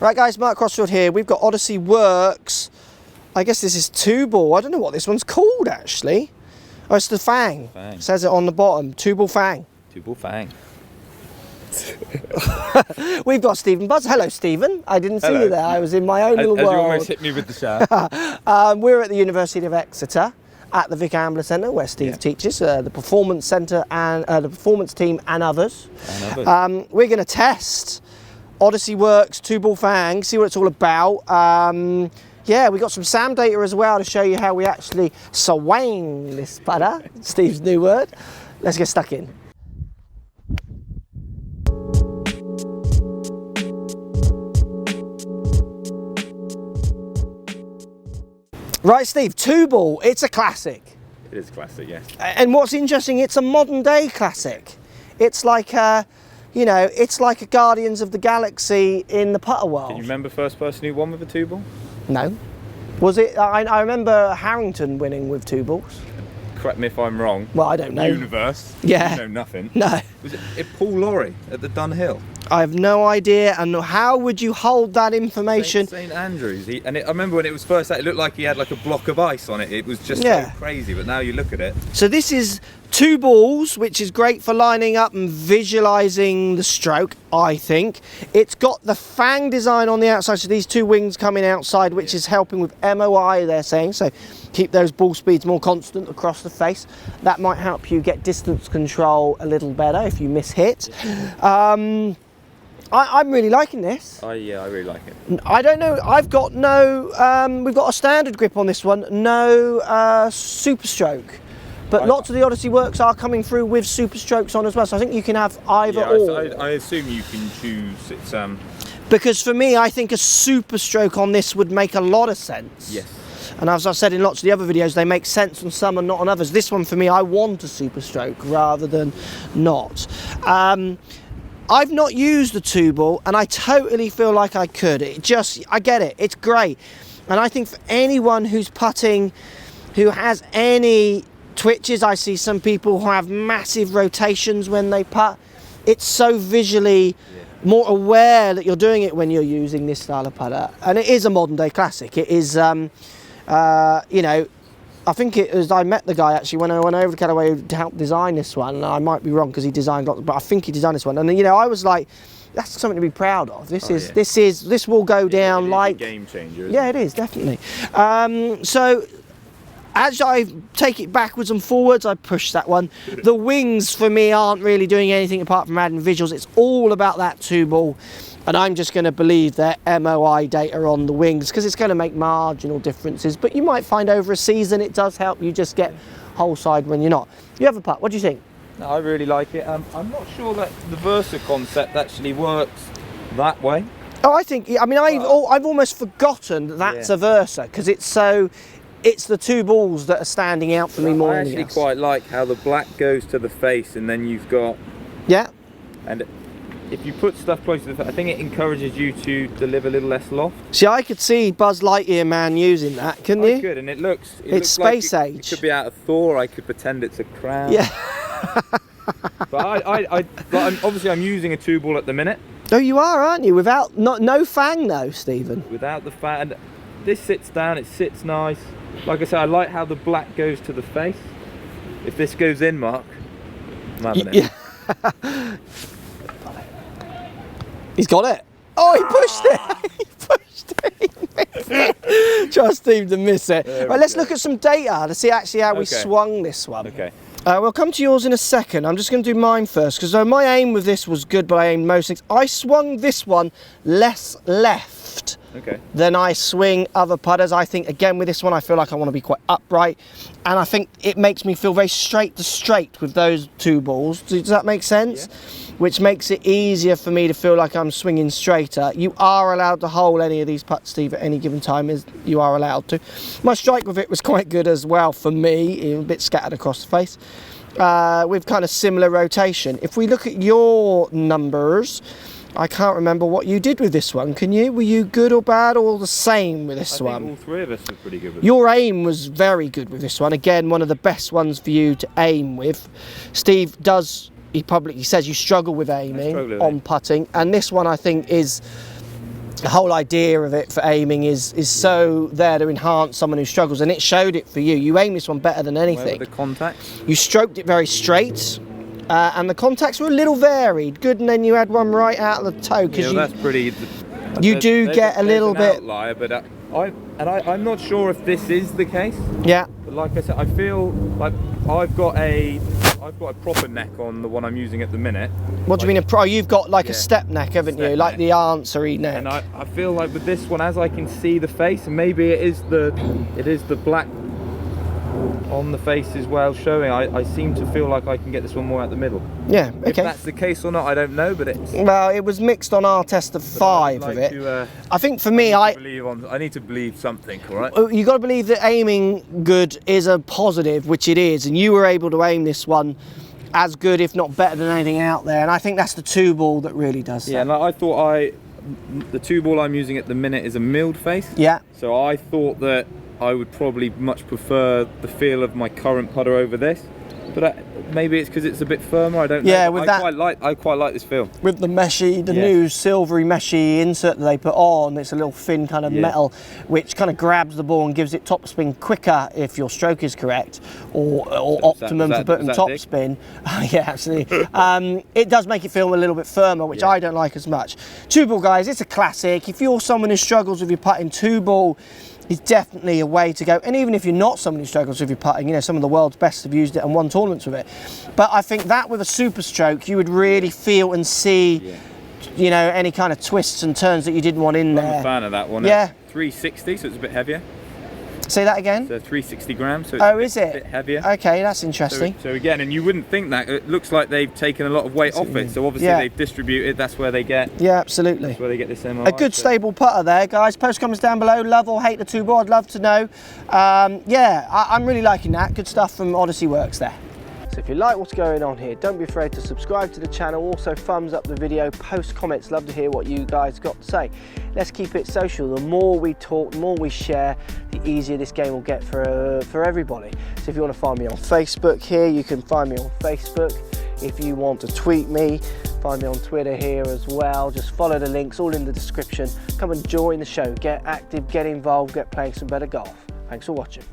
Right guys, Mark Crossfield here. We've got Odyssey Works. I guess this is 2Ball. I don't know what this one's called actually. Oh, it's the Fang. It says it on the bottom. 2Ball Fang. 2Ball Fang. We've got Steve Buzza. Hello Stephen. I didn't see you there. I was in my own little world. You almost hit me with the shout. We're at the University of Exeter at the Vic Ambler Centre where Steve teaches, the Performance Centre and the Performance Team and others. We're going to test Odyssey Works 2Ball Fang, see what it's all about. Yeah, we got some SAM data as well to show you how we actually swing this putter. Steve's new word. Let's get stuck in. Right, Steve, 2Ball, it's a classic. It is a classic, yes. And what's interesting, it's a modern day classic. It's like you know, it's like a Guardians of the Galaxy in the putter world. Can you remember first person who won with a 2Ball? No. Was it? I remember Harrington winning with 2 balls. Correct me if I'm wrong. Well, I don't know. Universe. Yeah. You know nothing. No. Was it Paul Lawrie at the Dunhill? I have no idea. And how would you hold that information? St Andrews. I remember when it was first out, it looked like he had like a block of ice on it. It was just so crazy. But now you look at it. So this is 2 balls, which is great for lining up and visualizing the stroke, I think. It's got the Fang design on the outside, so these 2 wings coming outside, which is helping with MOI, they're saying. So keep those ball speeds more constant across the face. That might help you get distance control a little better if you miss hit. I'm really liking this. Yeah, I really like it. I don't know, I've got no, we've got a standard grip on this one, no super stroke. But lots of the Odyssey Works are coming through with super strokes on as well, so I think you can have either or. I assume you can choose. It's because for me, I think a super stroke on this would make a lot of sense. Yes. And as I've said in lots of the other videos, they make sense on some and not on others. This one for me, I want a super stroke rather than not. I've not used the 2Ball and I totally feel like I could. I get it, it's great. And I think for anyone who's putting, who has any twitches, I see some people who have massive rotations when they putt. It's so visually more aware that you're doing it when you're using this style of putter. And it is a modern day classic. It is, you know, I think it was, I met the guy actually when I went over to Callaway to help design this one. And I might be wrong because he designed lots, but I think he designed this one. And you know, I was like, that's something to be proud of. This will go down like a game changer. Yeah, it is definitely. So as I take it backwards and forwards, I push that one. The wings for me aren't really doing anything apart from adding visuals. It's all about that 2Ball. And I'm just going to believe their MOI data on the wings because it's going to make marginal differences. But you might find over a season it does help you just get whole side when you're not. You have a putt. What do you think? No, I really like it. I'm not sure that the Versa concept actually works that way. Oh, I think, I mean, I've almost forgotten that that's a Versa because it's so... It's the 2 balls that are standing out for me more than anything else. I actually quite like how the black goes to the face and then you've got... Yeah. And if you put stuff close to the face, I think it encourages you to deliver a little less loft. See, I could see Buzz Lightyear man using that, couldn't you? I could, and it looks space like age. It could be out of Thor, I could pretend it's a crown. Yeah. But obviously I'm using a 2Ball at the minute. Oh, you are, aren't you? Without, no Fang though, Stephen. Without the Fang. This sits down, it sits nice. Like I said, I like how the black goes to the face. If this goes in, Mark, I'm having it. Yeah. He's got it. Oh, he pushed it. He pushed it. He missed it. Trust Steve to miss it. Right, let's look at some data to see actually how we swung this one. Okay. We'll come to yours in a second. I'm just going to do mine first because my aim with this was good, but I aimed most things. I swung this one less left than I swing other putters. I think, again, with this one, I feel like I want to be quite upright. And I think it makes me feel very straight to straight with those 2 balls. Does that make sense? Yeah. Which makes it easier for me to feel like I'm swinging straighter. You are allowed to hold any of these putts, Steve, at any given time. You are allowed to. My strike with it was quite good as well for me, a bit scattered across the face. With kind of similar rotation. If we look at your numbers, I can't remember what you did with this one. Can you? Were you good or bad or the same with this one? I think all 3 of us were pretty good with it. Your aim was very good with this one. Again, one of the best ones for you to aim with. Steve does, he publicly says you struggle with aiming on putting. And this one I think is the whole idea of it for aiming is so there to enhance someone who struggles, and it showed it for you. You aimed this one better than anything. Where were the contacts? You stroked it very straight, and the contacts were a little varied. Good, and then you had one right out of the toe. Yeah, that's pretty. You do get a little bit outlier, but I'm not sure if this is the case. Yeah. But like I said, I feel like I've got a proper neck on the one I'm using at the minute. What do you mean a pro? You've got like a step neck, haven't you? Like the answery neck. And I feel like with this one, as I can see the face, and maybe it is the black on the face as well showing, I seem to feel like I can get this one more out the middle. Yeah, okay. If that's the case or not, I don't know, but it's... Well, it was mixed on our test of 5 of it. I think for me, I need to believe something, all right? You got to believe that aiming good is a positive, which it is, and you were able to aim this one as good, if not better than anything out there, and I think that's the 2-ball that really does that. Yeah, and I thought the 2-ball I'm using at the minute is a milled face. Yeah. So I thought that I would probably much prefer the feel of my current putter over this, but maybe it's because it's a bit firmer. I don't know. Yeah, with I quite like this feel. With the meshy, the new silvery meshy insert that they put on, it's a little thin kind of metal, which kind of grabs the ball and gives it top spin quicker if your stroke is correct, or optimum for putting top spin. Yeah, absolutely. It does make it feel a little bit firmer, which I don't like as much. 2-ball, guys, it's a classic. If you're someone who struggles with your putting, 2-ball is definitely a way to go. And even if you're not someone who struggles with your putting, you know, some of the world's best have used it and won tournaments with it. But I think that with a super stroke, you would really feel and see, you know, any kind of twists and turns that you didn't want in there. I'm a fan of that one. Yeah. 360, so it's a bit heavier. Say that again? So 360 grams, so it's a bit heavier. Okay, that's interesting. So again, and you wouldn't think that. It looks like they've taken a lot of weight off it, so obviously they've distributed, that's where they get... Yeah, absolutely. That's where they get this MRI. A good stable putter there, guys. Post comments down below, love or hate the 2-ball, I'd love to know. Yeah, I'm really liking that. Good stuff from Odyssey Works there. So if you like what's going on here, don't be afraid to subscribe to the channel. Also thumbs up the video, post comments, love to hear what you guys got to say. Let's keep it social. The more we talk, the more we share, the easier this game will get for everybody. So if you want to find me on Facebook here, you can find me on Facebook. If you want to tweet me, find me on Twitter here as well. Just follow the links, all in the description. Come and join the show, get active, get involved, get playing some better golf. Thanks for watching.